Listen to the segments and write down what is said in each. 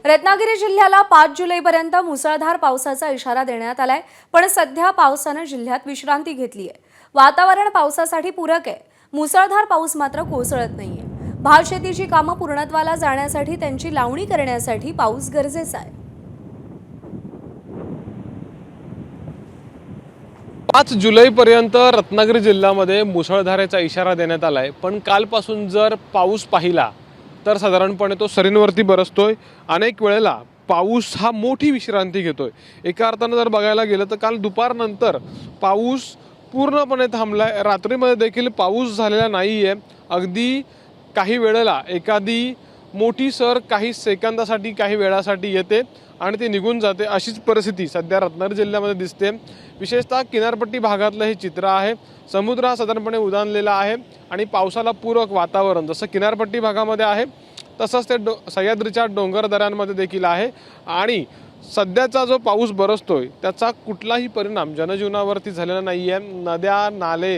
रत्नागिरी जिल्ह्याला 5 जुलैपर्यंत मुसळधार पावसाचा इशारा देण्यात आलाय, पण सध्या पावसाने जिल्ह्यात विश्रांती घेतली आहे। वातावरण पावसासाठी पूरक आहे। मुसळधार पाऊस मात्र कोसळत नाहीये। भात शेतीची कामं पूर्णत्वाला जाण्यासाठी त्यांची लावणी करण्यासाठी पाऊस गरजेचा आहे। 5 जुलैपर्यंत रत्नागिरी जिल्ह्यामध्ये मुसळधारेचा इशारा देण्यात आलाय, पण कालपासून जर पाऊस पाहिला तर साधारणपणे तो सरींवरती बरसतोय। अनेक वेळेला पाऊस हा मोठी विश्रांती घेतोय। एका अर्थाने जर बघायला गेलं तर काल दुपारनंतर पाऊस पूर्णपणे थांबलाय। रात्रीमध्ये देखील पाऊस झालेला नाहीये। अगदी काही वेळेला एखादी मोठी सर काही सेकंदासाठी काही वेळासाठी येते आणि ते निघून जाते, अशीच परिस्थिती सध्या रत्नागिरी जिल्ह्यामध्ये दिसते। विशेषतः किनारपट्टी भागातलं हे चित्र आहे। समुद्र हा साधारणपणे उधाणलेला आहे आणि पावसाला पूरक वातावरण जसं किनारपट्टी भागामध्ये आहे तसंच ते सह्याद्रीच्या डोंगर दऱ्यांमध्ये देखील आहे। आणि सध्याचा जो पाऊस बरसतोय त्याचा कुठलाही परिणाम जनजीवनावरती झालेला नाही आहे। नद्या नाले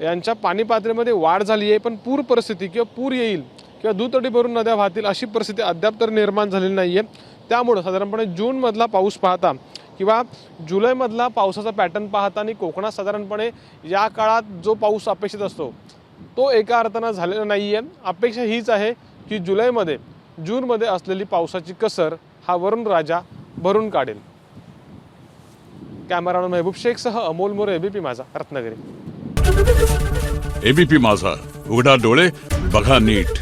यांच्या पाणी पातळीमध्ये वाढ झाली आहे, पण पूर परिस्थिती किंवा पूर येईल किंवा दुतडी भरून नद्या वाहतील अशी परिस्थिती अद्याप तर निर्माण झालेली नाही आहे। त्यामुळे साधारणपणे जूनमधला पाऊस पाहता किंवा जुलैमधला पावसाचा पॅटर्न पाहता आणि कोकणात साधारणपणे या काळात जो पाऊस अपेक्षित असतो तो एका अर्थानं झालेला नाही आहे। अपेक्षा हीच आहे की जुलैमध्ये जूनमध्ये असलेली पावसाची कसर हा वरुण राजा भरून काढेल। कॅमेरामॅन महबूब शेखसह अमोल मोरे, एबीपी माझा, रत्नागिरी। एबीपी माझा, उघडा डोळे बघा नीट।